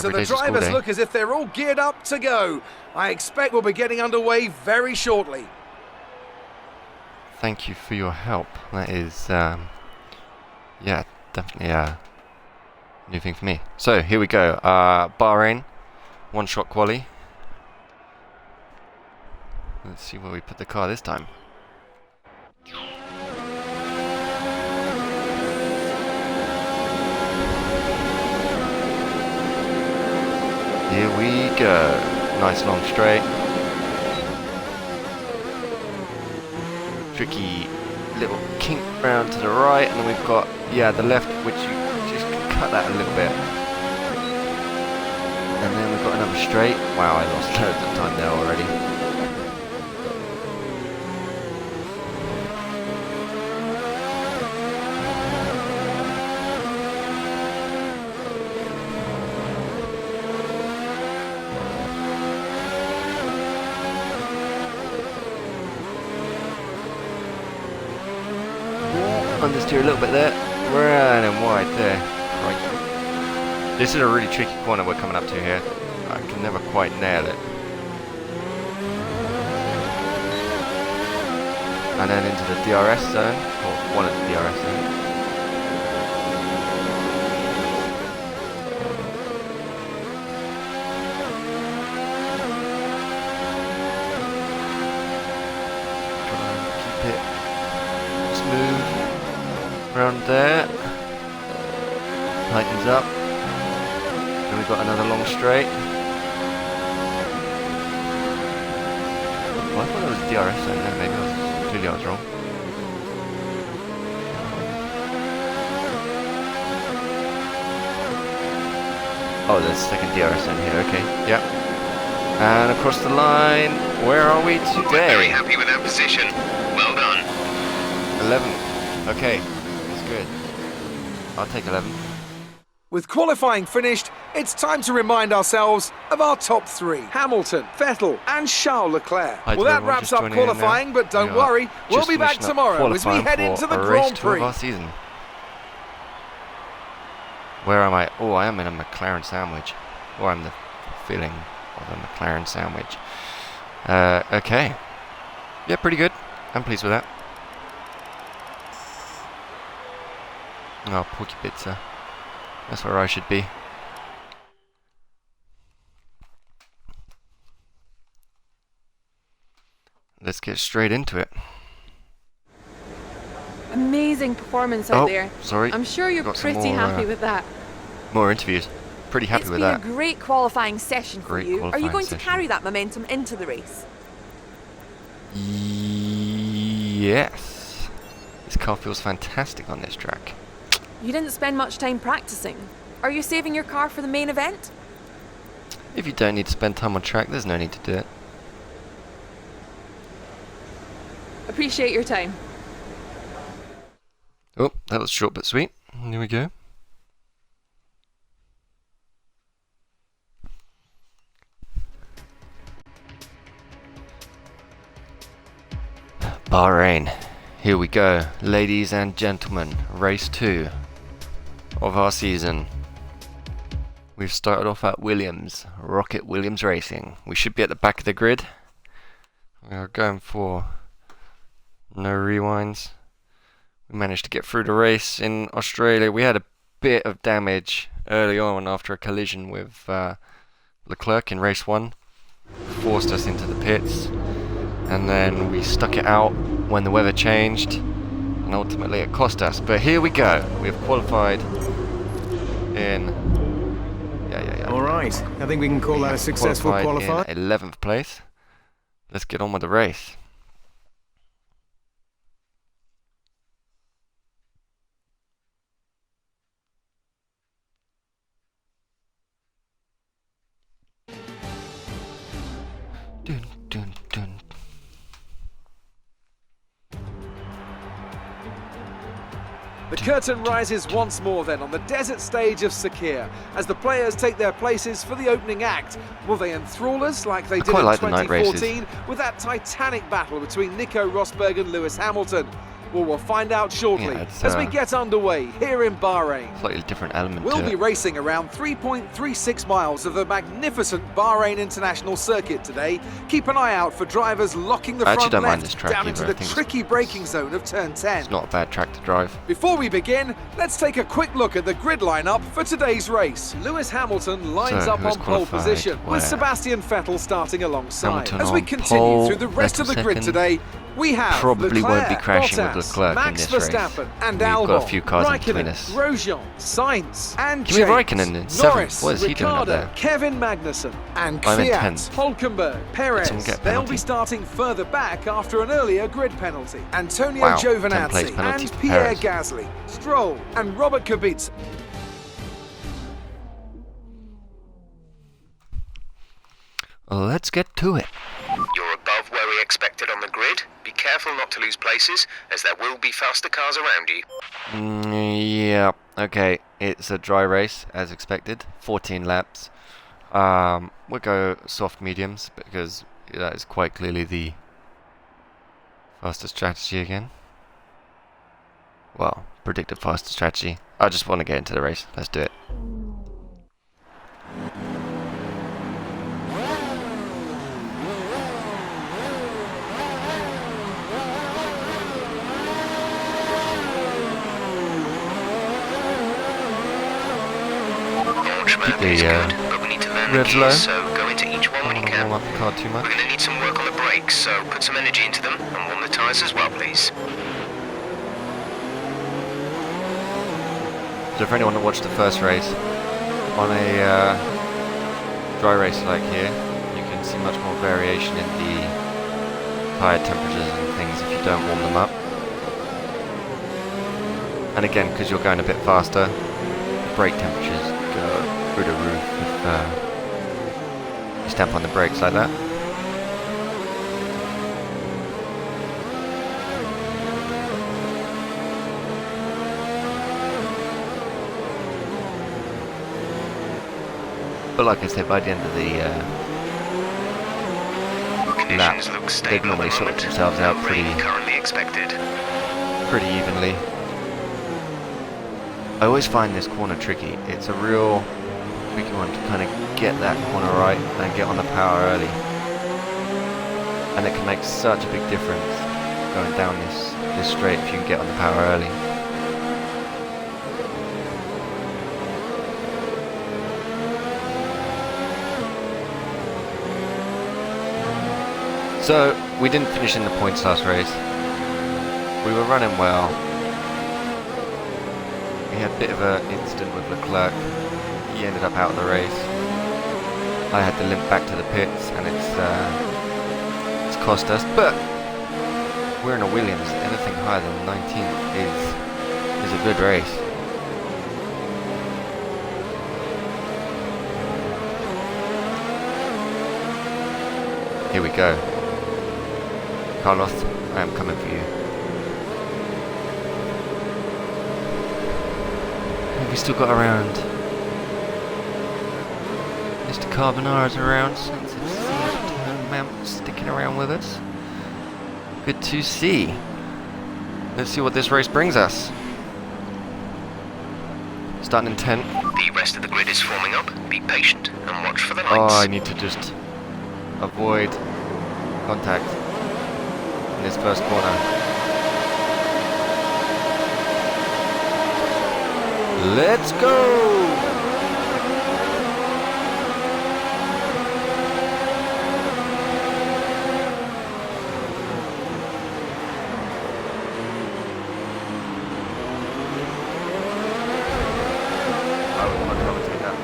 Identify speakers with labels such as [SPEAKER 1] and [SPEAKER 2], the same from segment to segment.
[SPEAKER 1] So the drivers look as if they're all geared up to go. I expect we'll be getting underway very shortly.
[SPEAKER 2] Thank you for your help. That is, yeah, definitely a new thing for me. So here we go. Bahrain, one shot quali. Let's see where we put the car this time. Here we go. Nice long straight. Tricky little kink round to the right, and then we've got, yeah, the left, which you just can cut that a little bit. And then we've got another straight. Wow, I lost loads of time there already. Understeer a little bit there, running wide there. Right. This is a really tricky corner we're coming up to here. I can never quite nail it. And then into the DRS zone, or one of the DRS zones. Try and keep it smooth. Around there, tightens up, and we've got another long straight. Well, I thought there was a DRS zone there, maybe I was wrong. Oh, there's a second DRS zone here, okay, yep. And across the line, where are we today?
[SPEAKER 3] We're very happy with that position, well done.
[SPEAKER 2] 11th, okay. Good. I'll take 11.
[SPEAKER 1] With qualifying finished, it's time to remind ourselves of our top three. Hamilton, Vettel and Charles Leclerc. Well, that wraps up qualifying, but don't worry, we'll be back tomorrow as we head into the Grand Prix.
[SPEAKER 2] Of our season. Where am I? Oh, I am in a McLaren sandwich. Or I'm the feeling of a McLaren sandwich. Okay. Yeah, pretty good. I'm pleased with that. Oh, Porky Pizza. That's where I should be. Let's get straight into it.
[SPEAKER 4] Amazing performance out there.
[SPEAKER 2] Sorry.
[SPEAKER 4] I'm sure you're pretty happy with that.
[SPEAKER 2] More interviews. Pretty happy with that.
[SPEAKER 4] It's been a great qualifying session for you. Are you going to carry that momentum into the race?
[SPEAKER 2] Yes. This car feels fantastic on this track.
[SPEAKER 4] You didn't spend much time practicing. Are you saving your car for the main event?
[SPEAKER 2] If you don't need to spend time on track, there's no need to do it.
[SPEAKER 4] Appreciate your time.
[SPEAKER 2] Oh, that was short but sweet. Here we go. Bahrain. Here we go, ladies and gentlemen. Race 2 of our season. We've started off at Williams, Rokit Williams Racing. We should be at the back of the grid. We are going for no rewinds. We managed to get through the race in Australia. We had a bit of damage early on after a collision with Leclerc in race 1. Forced us into the pits. And then we stuck it out when the weather changed. And ultimately it cost us. But here we go. We have qualified in...
[SPEAKER 5] All right. I think we can call that a successful qualifier.
[SPEAKER 2] In 11th place. Let's get on with the race. Dun, dun, dun.
[SPEAKER 1] The curtain rises once more then on the desert stage of Sakir as the players take their places for the opening act. Will they enthrall us like they did in 2014 with that titanic battle between Nico Rosberg and Lewis Hamilton? Well, we'll find out shortly as we get underway here in Bahrain.
[SPEAKER 2] Slightly different element
[SPEAKER 1] We'll
[SPEAKER 2] to
[SPEAKER 1] be
[SPEAKER 2] it.
[SPEAKER 1] racing around 3.36 miles of the magnificent Bahrain International Circuit today. Keep an eye out for drivers locking the front
[SPEAKER 2] don't mind
[SPEAKER 1] left
[SPEAKER 2] this track
[SPEAKER 1] down into
[SPEAKER 2] either.
[SPEAKER 1] the tricky braking zone of turn 10.
[SPEAKER 2] It's not a bad track to drive.
[SPEAKER 1] Before we begin, let's take a quick look at the grid lineup for today's race. Lewis Hamilton lines
[SPEAKER 2] So,
[SPEAKER 1] up
[SPEAKER 2] who's
[SPEAKER 1] on pole
[SPEAKER 2] qualified
[SPEAKER 1] position,
[SPEAKER 2] where?
[SPEAKER 1] with Sebastian Vettel starting alongside.
[SPEAKER 2] Hamilton
[SPEAKER 1] As we
[SPEAKER 2] on
[SPEAKER 1] continue
[SPEAKER 2] pole,
[SPEAKER 1] through the rest of the
[SPEAKER 2] Vettel
[SPEAKER 1] grid
[SPEAKER 2] second.
[SPEAKER 1] today, we have
[SPEAKER 2] Probably
[SPEAKER 1] Leclerc,
[SPEAKER 2] won't be crashing
[SPEAKER 1] Bottas,
[SPEAKER 2] with Leclerc in
[SPEAKER 1] Max
[SPEAKER 2] this race.
[SPEAKER 1] Verstappen and
[SPEAKER 2] We've
[SPEAKER 1] Albon,
[SPEAKER 2] got a few cars in between
[SPEAKER 1] Raikkonen,
[SPEAKER 2] us.
[SPEAKER 1] Grosjean, Sainz, and
[SPEAKER 2] Kimi
[SPEAKER 1] James,
[SPEAKER 2] Raikkonen in 7th.
[SPEAKER 1] Norris,
[SPEAKER 2] What is he doing up
[SPEAKER 1] Ricciardo,
[SPEAKER 2] there?
[SPEAKER 1] Kevin Magnussen, and
[SPEAKER 2] I'm in
[SPEAKER 1] Kvyat,
[SPEAKER 2] 10th.
[SPEAKER 1] Hulkenberg, Perez.
[SPEAKER 2] someone get a
[SPEAKER 1] They'll
[SPEAKER 2] penalty?
[SPEAKER 1] be starting further back after an earlier grid penalty. Antonio
[SPEAKER 2] Wow, 10th place
[SPEAKER 1] Giovinazzi
[SPEAKER 2] penalty
[SPEAKER 1] and
[SPEAKER 2] for
[SPEAKER 1] Pierre
[SPEAKER 2] Perez.
[SPEAKER 1] Gasly, Stroll, and Robert Kubica.
[SPEAKER 2] Let's get to it.
[SPEAKER 3] You're above where we expected on the grid. Be careful not to lose places, as there will be faster cars around you.
[SPEAKER 2] Yeah, okay. It's a dry race, as expected. 14 laps. We'll go soft mediums, because that is quite clearly the faster strategy again. Well, predicted faster strategy. I just want to get into the race. Let's do it.
[SPEAKER 3] Launch map
[SPEAKER 2] the,
[SPEAKER 3] is good, but we need to learn the
[SPEAKER 2] revs
[SPEAKER 3] gears,
[SPEAKER 2] low.
[SPEAKER 3] so go into each one
[SPEAKER 2] I
[SPEAKER 3] when you
[SPEAKER 2] don't want to warm
[SPEAKER 3] can.
[SPEAKER 2] up the car too much.
[SPEAKER 3] We're going to need some work on the brakes, so put some energy into them and warm the tyres as well, please.
[SPEAKER 2] So for anyone that watched the first race, on a dry race like here, you can see much more variation in the tyre temperatures and things if you don't warm them up. And again, because you're going a bit faster, the brake temperatures go through the roof if you stamp on the brakes like that. But like I said, by the end of the lap,
[SPEAKER 3] Conditions look
[SPEAKER 2] they'd
[SPEAKER 3] stable
[SPEAKER 2] normally
[SPEAKER 3] at the
[SPEAKER 2] sort
[SPEAKER 3] moment.
[SPEAKER 2] themselves
[SPEAKER 3] No
[SPEAKER 2] out pretty
[SPEAKER 3] rain currently expected.
[SPEAKER 2] evenly. I always find this corner tricky. It's a real tricky one to kind of get that corner right and get on the power early. And it can make such a big difference going down this straight if you can get on the power early. So, we didn't finish in the points last race. We were running well. We had a bit of an incident with Leclerc. He ended up out of the race. I had to limp back to the pits, and it's cost us. But we're in a Williams. Anything higher than 19th is a good race. Here we go. Carlos, I am coming for you. Have we still got around? Mr. Carbonara's around since it's Mount sticking around with us. Good to see. Let's see what this race brings us. Starting in 10th.
[SPEAKER 3] The rest of the grid is forming up. Be patient and watch for the
[SPEAKER 2] Oh,
[SPEAKER 3] lights.
[SPEAKER 2] I need to just avoid contact in this first corner. Let's go! I would want to commentate that.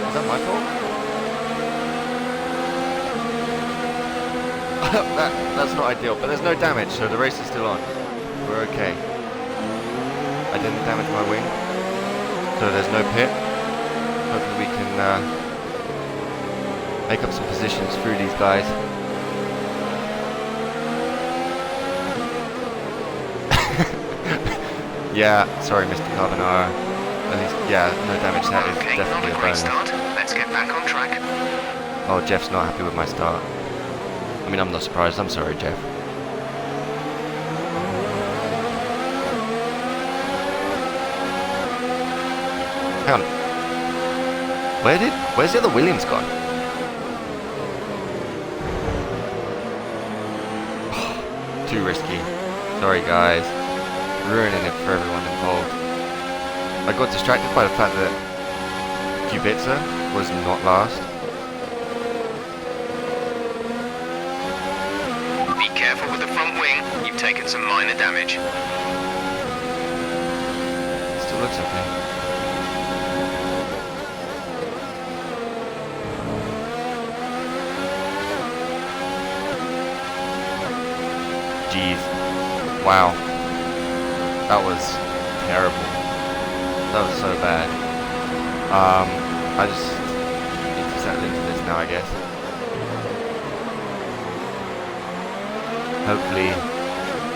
[SPEAKER 2] Is that my fault? That's not ideal, but there's no damage, so the race is still on. We're okay. I didn't damage my wing, so there's no pit. Hopefully we can make up some positions through these guys. Yeah, sorry Mr. Carbonara. At least, yeah, no damage. That is
[SPEAKER 3] Okay, not
[SPEAKER 2] definitely
[SPEAKER 3] a
[SPEAKER 2] a
[SPEAKER 3] great
[SPEAKER 2] bonus.
[SPEAKER 3] start. Let's get back on track.
[SPEAKER 2] Oh, Jeff's not happy with my start. I mean, I'm not surprised. I'm sorry, Jeff. Hang on. Where's the other Williams gone? Too risky. Sorry, guys. Ruining it for everyone involved. I got distracted by the fact that Kubica was not last.
[SPEAKER 3] Be careful with the front wing. You've taken some minor damage.
[SPEAKER 2] Still looks okay. Jeez. Wow. That was terrible. That was so bad. I just need to settle into this now, I guess. Hopefully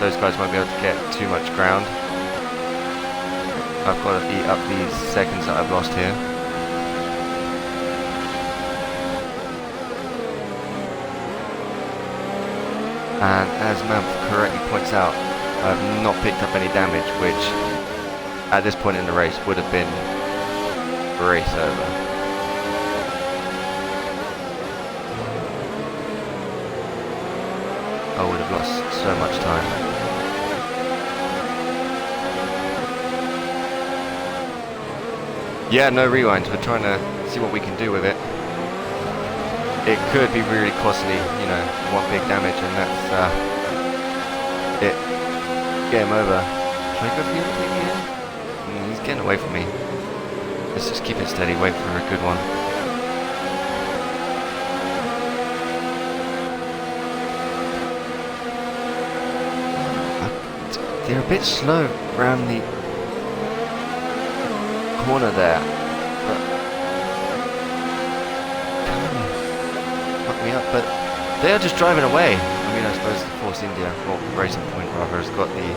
[SPEAKER 2] those guys won't be able to get too much ground. I've got to eat up these seconds that I've lost here. And as Mamph correctly points out, I've not picked up any damage, which at this point in the race would have been race over. I would have lost so much time. Yeah, no rewinds. We're trying to see what we can do with it. It could be really costly, you know, one big damage, and that's it. Game over. Should I go for the overtake here? He's getting away from me. Let's just keep it steady, wait for a good one. They're a bit slow around the corner there, but me up, but they are just driving away. I mean, I suppose the Force India, or Racing Point rather, has got the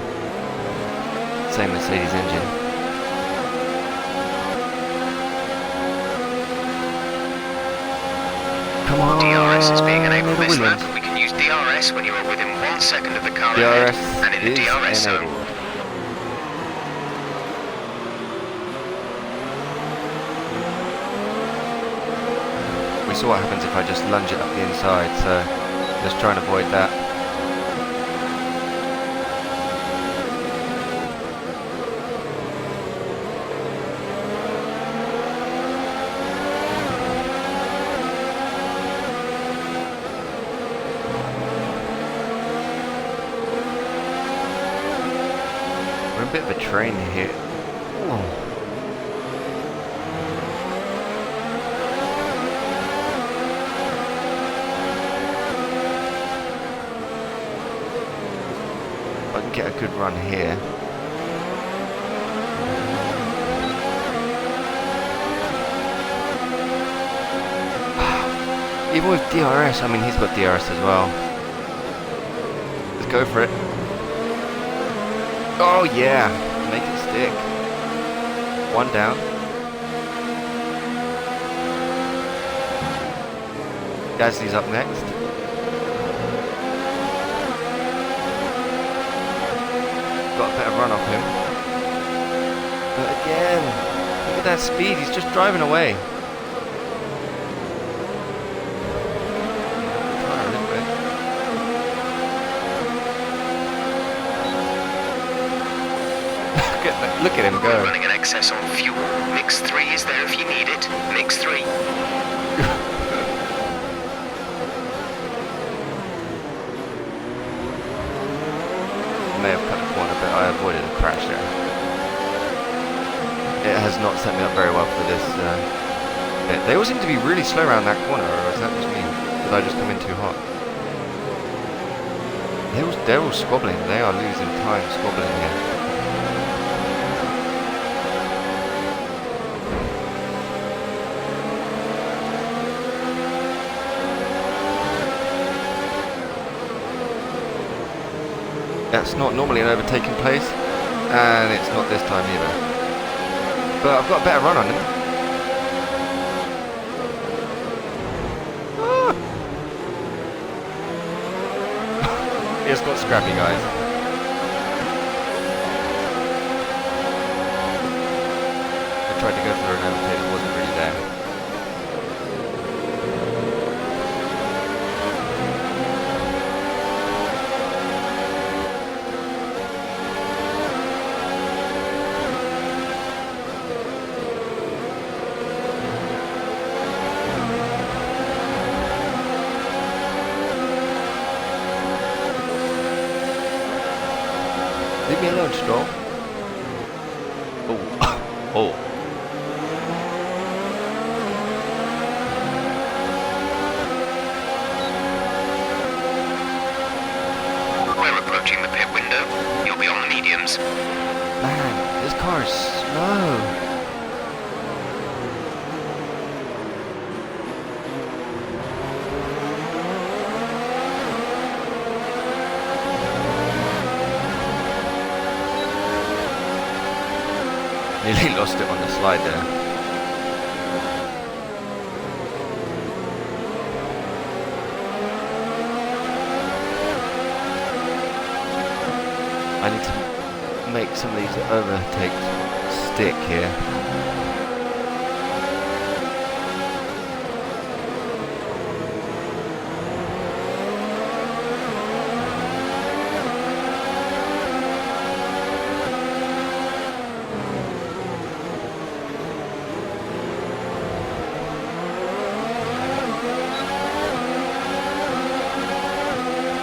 [SPEAKER 2] same Mercedes engine. Come on,
[SPEAKER 3] DRS is being enabled this lap. We can use DRS when you are within 1 second of the car ahead and in the DRS zone.
[SPEAKER 2] We saw what happens if I just lunge it up the inside, so just try and avoid that. We're a bit of a train here. Whoa. Get a good run here. Even with DRS, I mean, he's got DRS as well. Let's go for it. Oh yeah, make it stick. One down. Gasly's up next. Got a better run off him. But again, look at that speed, he's just driving away. Look at him go.
[SPEAKER 3] We're running an excess on fuel. Mix 3 is there if you need it. Mix 3.
[SPEAKER 2] May have cut the corner, but I avoided a crash there. It has not set me up very well for this bit. They all seem to be really slow around that corner, or is that just me? Did I just come in too hot? They're all squabbling. They are losing time squabbling here. That's not normally an overtaking place, and it's not this time either. But I've got a better run on him. It's got scrappy, guys. I tried to go for an overtake, it wasn't really there. Leave me alone, Stroll. Oh. Oh.
[SPEAKER 3] We're approaching the pit window. You'll be on the mediums.
[SPEAKER 2] Man, this car is slow. Nearly lost it on the slide there. I need to make some of these overtakes stick here.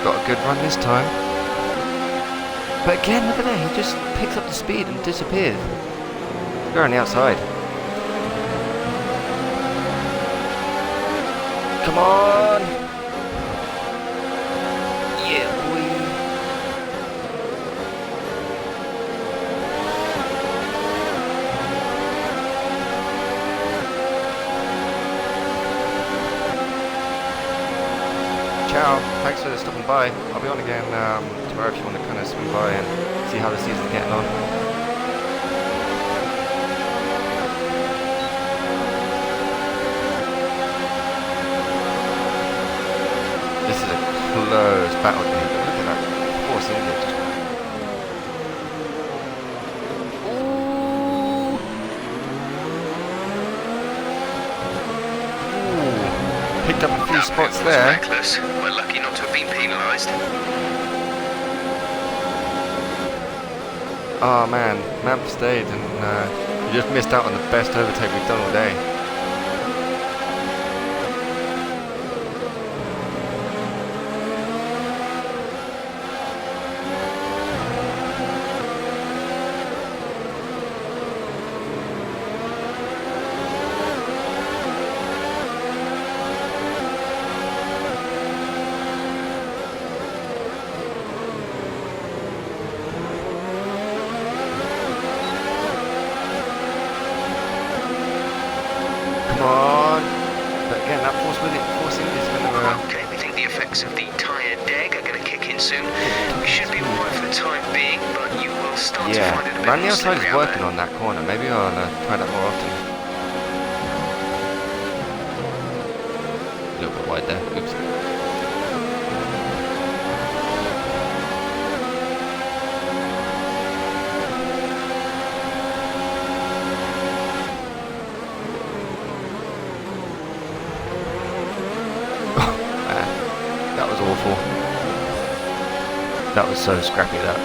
[SPEAKER 2] Got a good run this time. But again, look at that, he just picks up the speed and disappears. You're on the outside. Come on! Yeah, boy. Ciao, thanks for stopping by. I'll be on again tomorrow if you want to kind of swing by and see how the season's getting on. This is a close battle game, but look at that force in it. Picked up a few spots there.
[SPEAKER 3] Reckless. We're lucky not to have been penalised.
[SPEAKER 2] Oh man, map stayed and you just missed out on the best overtake we've done all day.
[SPEAKER 3] Okay, we think the effects of the tyre deg are going to kick in soon. We should be alright for the time being, but you will start to find it a bit
[SPEAKER 2] Randy
[SPEAKER 3] more
[SPEAKER 2] outside
[SPEAKER 3] slippery
[SPEAKER 2] is
[SPEAKER 3] out
[SPEAKER 2] working
[SPEAKER 3] there.
[SPEAKER 2] on that corner. Maybe I'll try that more often. A little bit wide there. Oops. That was awful. That was so scrappy, that.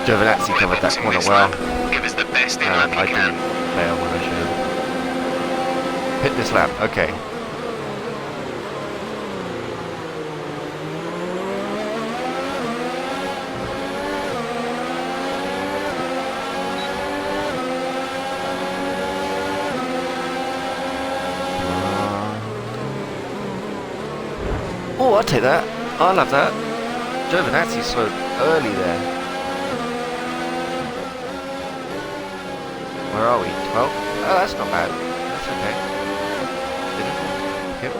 [SPEAKER 2] Giovinazzi covered that corner well.
[SPEAKER 3] Give us the best in lap
[SPEAKER 2] I
[SPEAKER 3] you can.
[SPEAKER 2] didn't fail when I should have. Hit this lap, okay. Oh, I'll take that. I'll have that. Giovinazzi slowed early there. Where are we? 12? Oh, that's not bad. That's okay. Did it? Yep.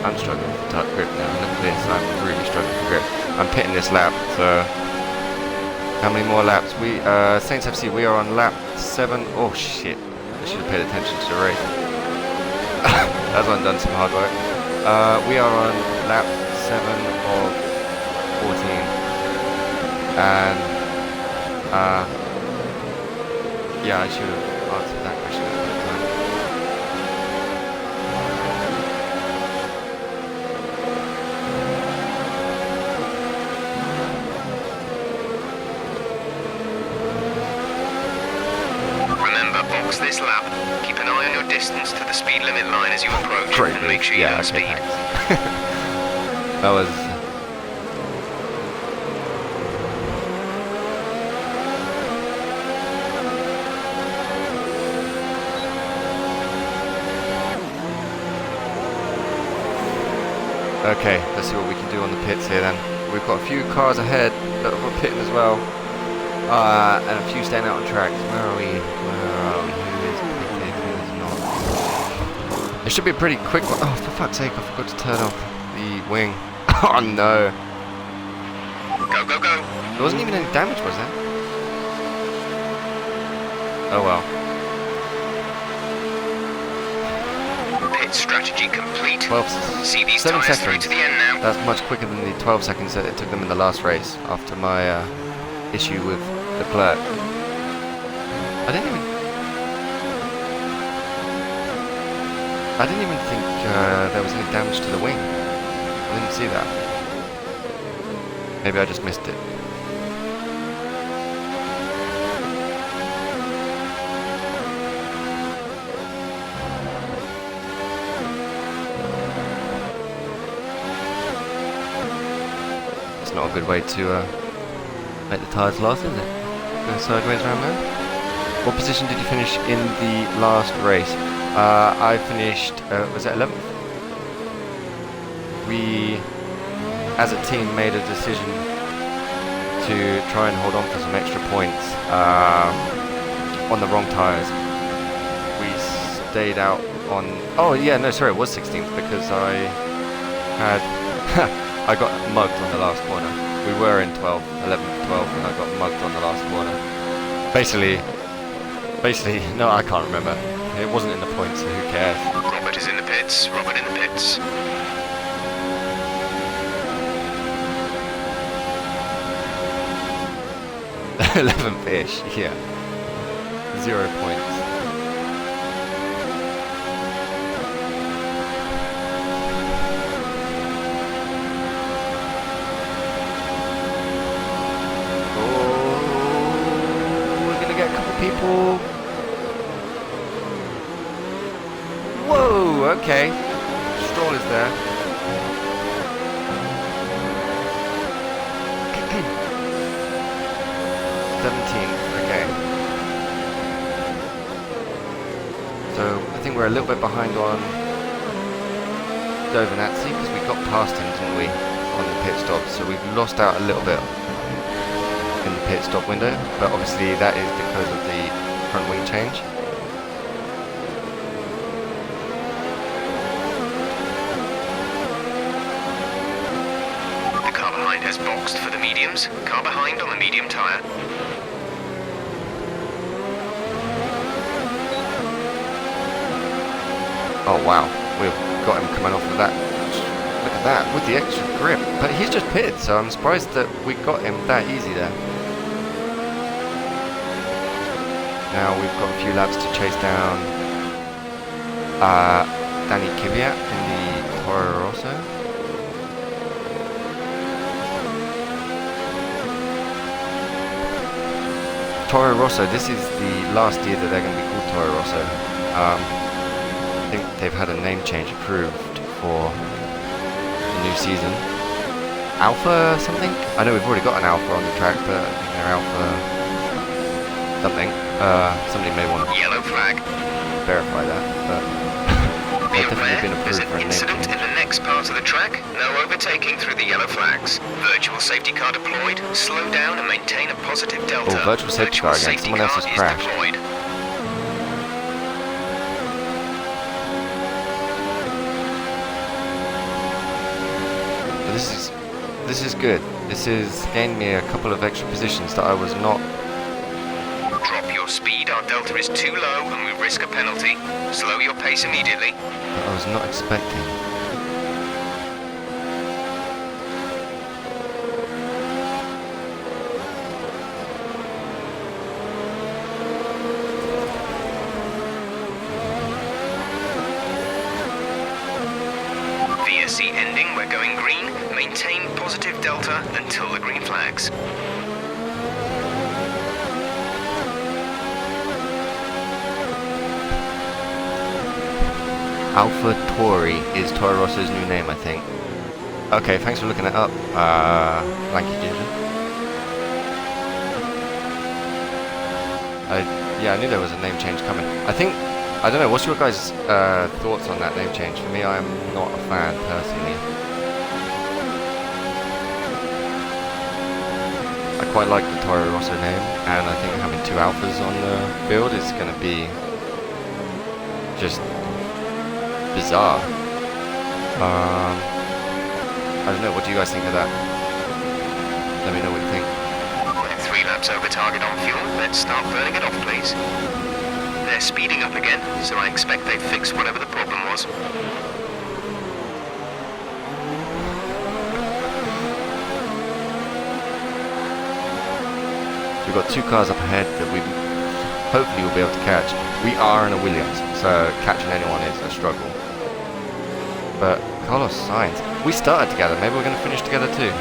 [SPEAKER 2] I'm struggling with the grip now. Look at this. I'm really struggling with grip. I'm pitting this lap, so... How many more laps? We, Saints FC, we are on lap 7. Oh, shit. I should have paid attention to the race. That's undone some hard work. We are on lap 7 of 14. And, yeah, I should have answered that question at that time.
[SPEAKER 3] Remember, box this lap. Keep an eye on your distance to the speed limit line as you approach,
[SPEAKER 2] Great.
[SPEAKER 3] and make sure you don't speed.
[SPEAKER 2] That was... Okay, let's see what we can do on the pits here then. We've got a few cars ahead that are pitting as well. And a few staying out on tracks. Where are we? Who is pitting? Who is not? It should be a pretty quick one. Oh, for fuck's sake, I forgot to turn off the wing. Oh no.
[SPEAKER 3] Go, go, go.
[SPEAKER 2] There wasn't even any damage, was there? Oh well.
[SPEAKER 3] Pit strategy complete.
[SPEAKER 2] 12,
[SPEAKER 3] See these
[SPEAKER 2] 7
[SPEAKER 3] tires
[SPEAKER 2] seconds.
[SPEAKER 3] through to the end now.
[SPEAKER 2] That's much quicker than the 12 seconds that it took them in the last race after my issue with the clerk. I didn't even think there was any damage to the wing. I didn't see that. Maybe I just missed it. It's not a good way to make the tyres last, is it? Go sideways around there. What position did you finish in the last race? I finished, was it 11th? We, as a team, made a decision to try and hold on for some extra points on the wrong tyres. We stayed out on, oh yeah, no, sorry, it was 16th because I had, I got mugged on the last corner. We were in 12th, 11th, 12th, and I got mugged on the last corner. Basically, no, I can't remember. It wasn't in the points, so who cares?
[SPEAKER 3] Robert is in the pits. Robert in the pits.
[SPEAKER 2] $11-ish, yeah. 0 points. People. Whoa, okay. Stroll is there. Okay. So I think we're a little bit behind on Giovinazzi because we got past him, didn't we, on the pit stop? So we've lost out a little bit in the pit stop window, but obviously that is because of the front wing change.
[SPEAKER 3] The car behind has boxed for the mediums. Car behind on the medium tyre.
[SPEAKER 2] Oh wow, we've got him coming off of that. Look at that, with the extra grip. But he's just pitted, so I'm surprised that we got him that easy there. Now we've got a few laps to chase down Danny Kvyat in the Toro Rosso. Toro Rosso, this is the last year that they're going to be called Toro Rosso. I think they've had a name change approved for the new season. Alpha something? I know we've already got an Alpha on the track, but I think they're Alpha something. Somebody may want to
[SPEAKER 3] yellow flag.
[SPEAKER 2] Verify that, but they've definitely been approved for a name
[SPEAKER 3] incident
[SPEAKER 2] change.
[SPEAKER 3] in the next part of the track. No overtaking through the yellow flags. Virtual safety car deployed. Slow down and maintain a positive delta.
[SPEAKER 2] Oh, virtual safety car again. Someone else has crashed.
[SPEAKER 3] Deployed.
[SPEAKER 2] But this is good. This has gained me a couple of extra positions that I was not.
[SPEAKER 3] Drop your speed. Our delta is too low and we risk a penalty. Slow your pace immediately.
[SPEAKER 2] That I was not expecting.
[SPEAKER 3] we're going green. Maintain positive delta until the green flags.
[SPEAKER 2] Alpha Tauri is Toro Rosso's new name, I think. Okay, thanks for looking it up. Thank you, Ginger. Yeah, I knew there was a name change coming. I don't know, what's your guys' thoughts on that name change? For me, I'm not a fan, personally. I quite like the Toro Rosso name, and I think having 2 alphas on the field is going to be just bizarre. I don't know, what do you guys think of that? Let me know what you think.
[SPEAKER 3] We're 3 laps over target on fuel. Let's start burning it off, please. They're speeding up again, so I expect they've fixed whatever the problem was.
[SPEAKER 2] We've got 2 cars up ahead that we hopefully will be able to catch. We are in a Williams, so catching anyone is a struggle. But Carlos Sainz, we started together, maybe we're going to finish together too.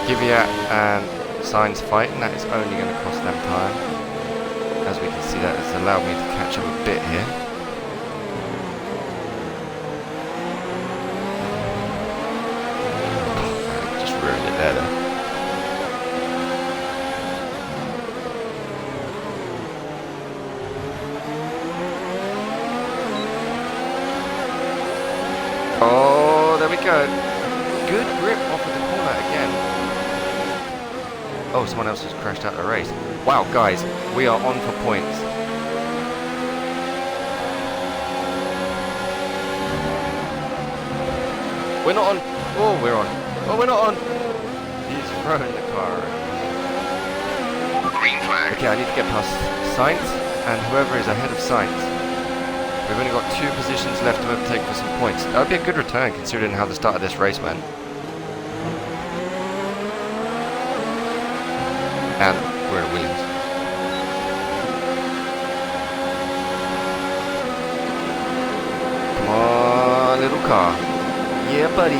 [SPEAKER 2] Kvyat and Sainz fighting, that is only going to cost them time. As we can see, that has allowed me to catch up a bit here. Just ruined it there though. Oh, there we go. Good grip off of the corner again. Oh, someone else has crashed out of the race. Wow, guys, we are on for points. We're not on. Oh, we're on. Oh, we're not on. He's throwing the car.
[SPEAKER 3] Green flag.
[SPEAKER 2] Okay, I need to get past Sainz and whoever is ahead of Sainz. We've only got 2 positions left to overtake for some points. That would be a good return considering how the start of this race went. And we're in Williams. Come on, little car. Yeah, buddy.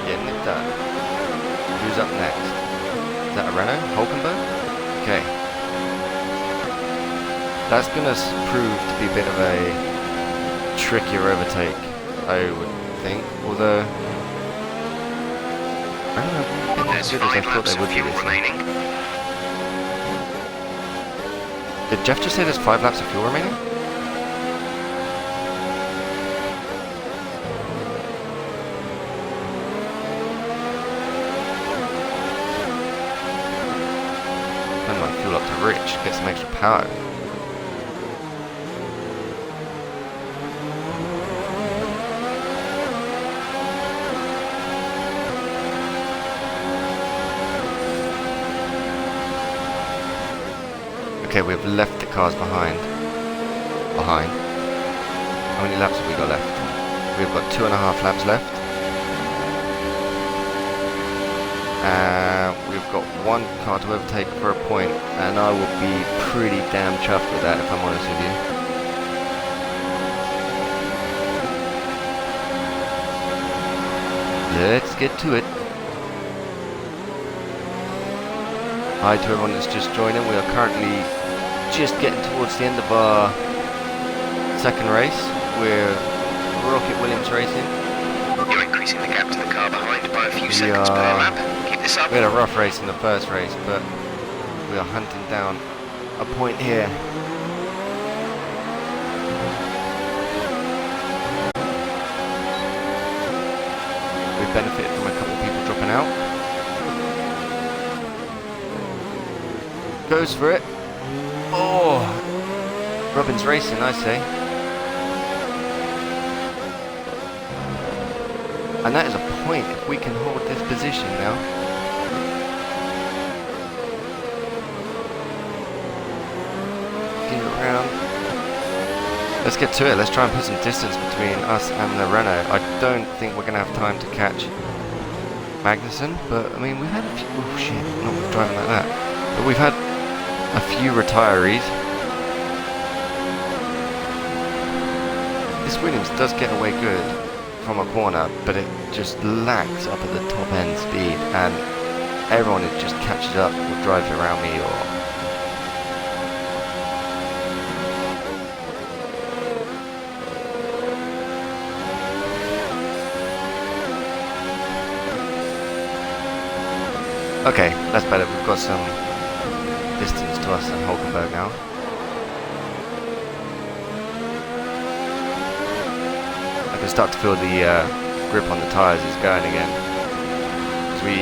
[SPEAKER 2] Getting it done. Who's up next? Is that a Renault? Hulkenberg? Okay. That's going to prove to be a bit of a trickier overtake, I would think. Although, I don't know, as good as I thought they would be this time. Did Jeff just say there's 5 laps of fuel remaining? Turn my fuel up to rich, get some extra power. Okay, we've left the cars behind. How many laps have we got left? We've got 2.5 laps left. We've got 1 car to overtake for a point, and I will be pretty damn chuffed with that if I'm honest with you. Let's get to it. Hi to everyone that's just joining. We are currently just getting towards the end of our second race with Rokit Williams Racing.
[SPEAKER 3] You're increasing the gap to the car behind by a few seconds per lap. Keep this up.
[SPEAKER 2] We had a rough race in the first race, but we are hunting down a point here. We've benefited from a couple of people dropping out. Goes for it. Oh, Robin's racing, I say. And that is a point if we can hold this position now. Get around. Let's get to it. Let's try and put some distance between us and the Renault. I don't think we're going to have time to catch Magnussen, but I mean, we've had a few. Oh shit, not driving like that. But we've had a few retirees. This Williams does get away good from a corner, but it just lacks up at the top end speed, and everyone it just catches up or drives around me or... Okay, that's better. We've got some distance to us and Hulkenberg now. I can start to feel the grip on the tyres is going again. Because we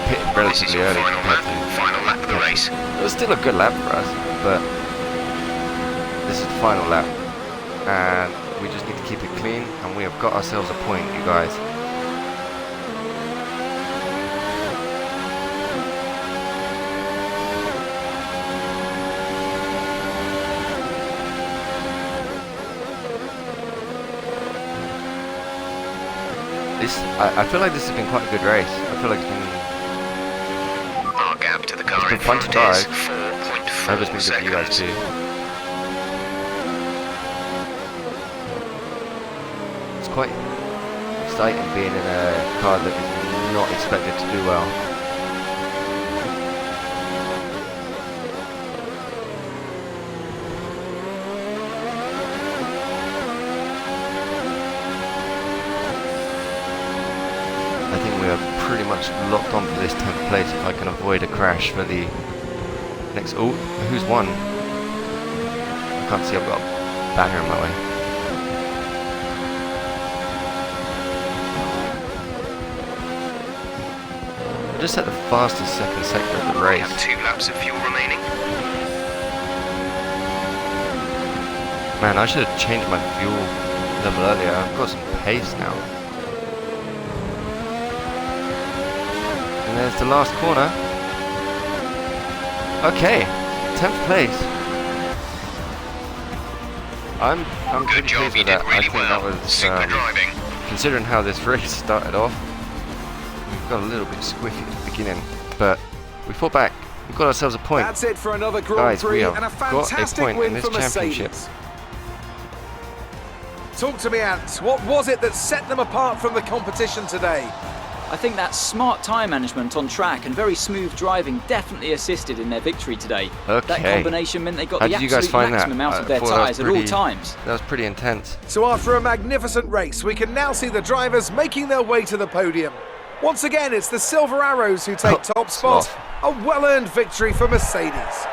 [SPEAKER 2] pitted relatively early compared to...
[SPEAKER 3] Final lap of the race.
[SPEAKER 2] It was still a good lap for us, but this is the final lap. And we just need to keep it clean, and we have got ourselves a point, you guys. I feel like this has been quite a good race. I feel like it's been...
[SPEAKER 3] Our gap to the car
[SPEAKER 2] it's been fun to drive.
[SPEAKER 3] 4.4
[SPEAKER 2] I hope it's been good for you guys too. It's quite exciting being in a car that is not expected to do well. Pretty much locked on for this 10th place if I can avoid a crash for the next... Oh, who's won? I can't see, I've got a banner in my way. I just set the fastest second sector of the race.
[SPEAKER 3] We have 2 laps of fuel remaining.
[SPEAKER 2] Man, I should have changed my fuel level earlier. I've got some pace now. And there's the last corner. Okay, 10th place. I'm
[SPEAKER 3] good job,
[SPEAKER 2] pleased
[SPEAKER 3] you
[SPEAKER 2] with
[SPEAKER 3] did
[SPEAKER 2] that.
[SPEAKER 3] really
[SPEAKER 2] I think
[SPEAKER 3] well.
[SPEAKER 2] that was
[SPEAKER 3] Super driving.
[SPEAKER 2] Considering how this race started off, we've got a little bit squiffy at the beginning, but we fought back. We've got ourselves a point.
[SPEAKER 1] That's it for another Grand
[SPEAKER 2] Guys,
[SPEAKER 1] Prix
[SPEAKER 2] we have
[SPEAKER 1] and a
[SPEAKER 2] got a
[SPEAKER 1] fantastic
[SPEAKER 2] point in
[SPEAKER 1] win
[SPEAKER 2] this
[SPEAKER 1] for
[SPEAKER 2] championship.
[SPEAKER 1] Mercedes. Talk to me, Ant. What was it that set them apart from the competition today?
[SPEAKER 6] I think that smart tyre management on track and very smooth driving definitely assisted in their victory today.
[SPEAKER 2] Okay.
[SPEAKER 6] That combination meant they got
[SPEAKER 2] How
[SPEAKER 6] the
[SPEAKER 2] did you guys
[SPEAKER 6] absolute
[SPEAKER 2] find
[SPEAKER 6] maximum
[SPEAKER 2] that?
[SPEAKER 6] out of their tyres at all times.
[SPEAKER 2] That was pretty intense.
[SPEAKER 1] So after a magnificent race, we can now see the drivers making their way to the podium. Once again, it's the Silver Arrows who take top spot. A well-earned victory for Mercedes.